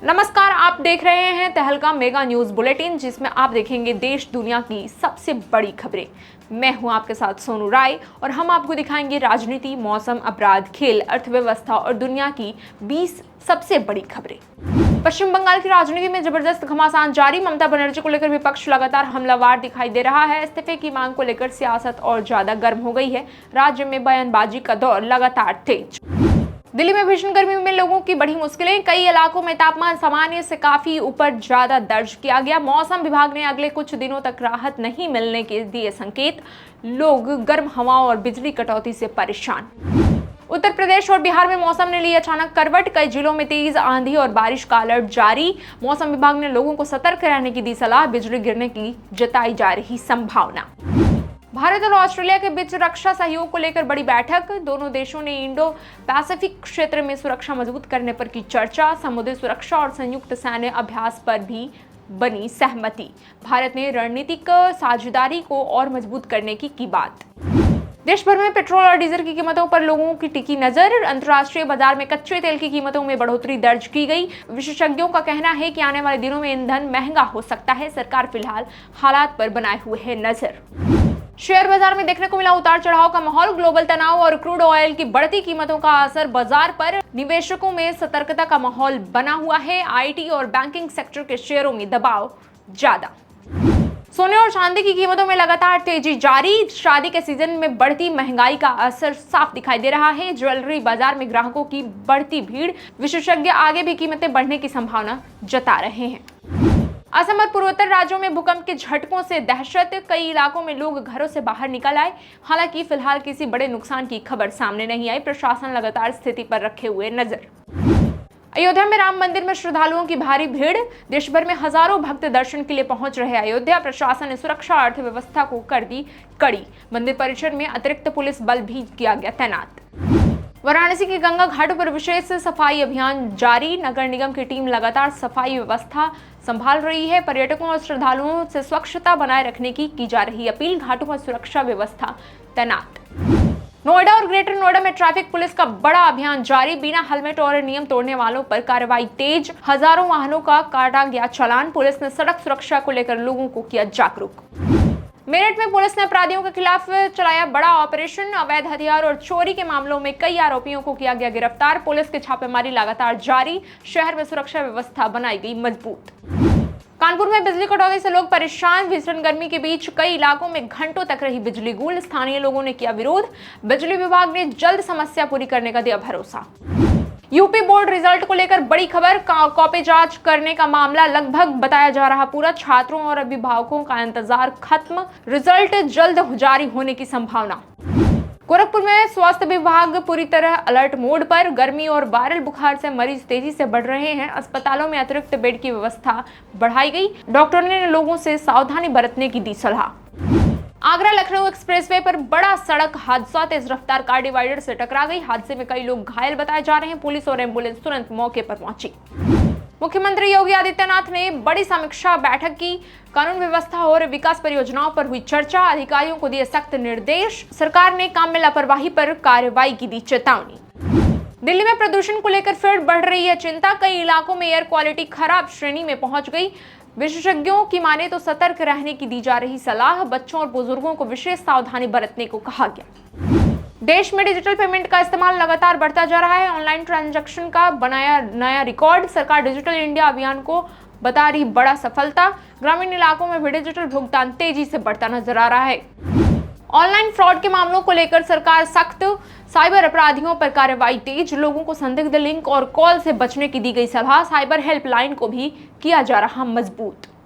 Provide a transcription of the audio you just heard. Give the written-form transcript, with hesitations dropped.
नमस्कार, आप देख रहे हैं तहलका मेगा न्यूज बुलेटिन, जिसमें आप देखेंगे देश दुनिया की सबसे बड़ी खबरें। मैं हूं आपके साथ सोनू राय और हम आपको दिखाएंगे राजनीति, मौसम, अपराध, खेल, अर्थव्यवस्था और दुनिया की 20 सबसे बड़ी खबरें। पश्चिम बंगाल की राजनीति में जबरदस्त घमासान जारी। ममता बनर्जी को लेकर विपक्ष लगातार हमलावर दिखाई दे रहा है। इस्तीफे की मांग को लेकर सियासत और ज्यादा गर्म हो गई है। राज्य में बयानबाजी का दौर लगातार तेज। दिल्ली में भीषण गर्मी में लोगों की बढ़ी मुश्किलें। कई इलाकों में तापमान सामान्य से काफी ऊपर ज्यादा दर्ज किया गया। मौसम विभाग ने अगले कुछ दिनों तक राहत नहीं मिलने के दिए संकेत। लोग गर्म हवाओं और बिजली कटौती से परेशान। उत्तर प्रदेश और बिहार में मौसम ने ली अचानक करवट। कई जिलों में तेज आंधी और बारिश का अलर्ट जारी। मौसम विभाग ने लोगों को सतर्क रहने की दी सलाह। बिजली गिरने की जताई जा रही संभावना। भारत और ऑस्ट्रेलिया के बीच रक्षा सहयोग को लेकर बड़ी बैठक। दोनों देशों ने इंडो पैसिफिक क्षेत्र में सुरक्षा मजबूत करने पर की चर्चा। समुद्री सुरक्षा और संयुक्त सैन्य अभ्यास पर भी बनी सहमति। भारत ने रणनीतिक साझेदारी को और मजबूत करने की बात। देश भर में पेट्रोल और डीजल की कीमतों पर लोगों की टिकी नजर। अंतर्राष्ट्रीय बाजार में कच्चे तेल की कीमतों में बढ़ोतरी दर्ज की गई। विशेषज्ञों का कहना है कि आने वाले दिनों में ईंधन महंगा हो सकता है। सरकार फिलहाल हालात पर बनाए हुए है नजर। शेयर बाजार में देखने को मिला उतार चढ़ाव का माहौल। ग्लोबल तनाव और क्रूड ऑयल की बढ़ती कीमतों का असर बाजार पर। निवेशकों में सतर्कता का माहौल बना हुआ है। आईटी और बैंकिंग सेक्टर के शेयरों में दबाव ज्यादा। सोने और चांदी की कीमतों में लगातार तेजी जारी। शादी के सीजन में बढ़ती महंगाई का असर साफ दिखाई दे रहा है। ज्वेलरी बाजार में ग्राहकों की बढ़ती भीड़। विशेषज्ञ आगे भी कीमतें बढ़ने की संभावना जता रहे हैं। असम और पूर्वोत्तर राज्यों में भूकंप के झटकों से दहशत। कई इलाकों में लोग घरों से बाहर निकल आए। हालांकि फिलहाल किसी बड़े नुकसान की खबर सामने नहीं आई। प्रशासन लगातार स्थिति पर रखे हुए नजर। अयोध्या में राम मंदिर में श्रद्धालुओं की भारी भीड़। देश भर में हजारों भक्त दर्शन के लिए पहुंच रहे अयोध्या। प्रशासन ने सुरक्षा और अर्थव्यवस्था को कर दी कड़ी। मंदिर परिसर में अतिरिक्त पुलिस बल भी किया गया तैनात। वाराणसी के गंगा घाटों पर विशेष सफाई अभियान जारी। नगर निगम की टीम लगातार सफाई व्यवस्था संभाल रही है। पर्यटकों और श्रद्धालुओं से स्वच्छता बनाए रखने की जा रही अपील। घाटों पर सुरक्षा व्यवस्था तैनात। नोएडा और ग्रेटर नोएडा में ट्रैफिक पुलिस का बड़ा अभियान जारी। बिना हेलमेट और नियम तोड़ने वालों पर कार्रवाई तेज। हजारों वाहनों का काटा गया चालान। पुलिस ने सड़क सुरक्षा को लेकर लोगों को किया जागरूक। मेरठ में पुलिस ने अपराधियों के खिलाफ चलाया बड़ा ऑपरेशन। अवैध हथियार और चोरी के मामलों में कई आरोपियों को किया गया गिरफ्तार। पुलिस की छापेमारी लगातार जारी। शहर में सुरक्षा व्यवस्था बनाई गई मजबूत। कानपुर में बिजली कटौती से लोग परेशान। भीषण गर्मी के बीच कई इलाकों में घंटों तक रही बिजली गुल। स्थानीय लोगों ने किया विरोध। बिजली विभाग ने जल्द समस्या पूरी करने का दिया भरोसा। यूपी बोर्ड रिजल्ट को लेकर बड़ी खबर। कॉपी जांच करने का मामला लगभग बताया जा रहा पूरा। छात्रों और अभिभावकों का इंतजार खत्म। रिजल्ट जल्द जारी होने की संभावना। गोरखपुर में स्वास्थ्य विभाग पूरी तरह अलर्ट मोड पर। गर्मी और वायरल बुखार से मरीज तेजी से बढ़ रहे हैं। अस्पतालों में अतिरिक्त बेड की व्यवस्था बढ़ाई गई। डॉक्टरों ने लोगों से सावधानी बरतने की दी सलाह। आगरा लखनऊ एक्सप्रेसवे पर बड़ा सड़क हादसा। तेज रफ्तार कार डिवाइडर से टकरा गई। हादसे में कई लोग घायल बताए जा रहे हैं। पुलिस और एम्बुलेंस तुरंत मौके पर पहुंची। मुख्यमंत्री योगी आदित्यनाथ ने बड़ी समीक्षा बैठक की। कानून व्यवस्था और विकास परियोजनाओं पर हुई चर्चा। अधिकारियों को दिए सख्त निर्देश। सरकार ने काम में लापरवाही पर कार्रवाई की दी चेतावनी। दिल्ली में प्रदूषण को लेकर फिर बढ़ रही है चिंता। कई इलाकों में एयर क्वालिटी खराब श्रेणी में पहुंच गई। विशेषज्ञों की माने तो सतर्क रहने की दी जा रही सलाह। बच्चों और बुजुर्गों को विशेष सावधानी बरतने को कहा गया। देश में डिजिटल पेमेंट का इस्तेमाल लगातार बढ़ता जा रहा है। ऑनलाइन ट्रांजैक्शन का बनाया नया रिकॉर्ड। सरकार डिजिटल इंडिया अभियान को बता रही बड़ा सफलता। ग्रामीण इलाकों में भी डिजिटल भुगतान तेजी से बढ़ता नजर आ रहा है। ऑनलाइन फ्रॉड के मामलों को लेकर सरकार सख्त। साइबर अपराधियों पर कार्रवाई तेज। लोगों को संदिग्ध लिंक और कॉल से बचने की दी गई सलाह। साइबर हेल्पलाइन को भी किया जा रहा मजबूत।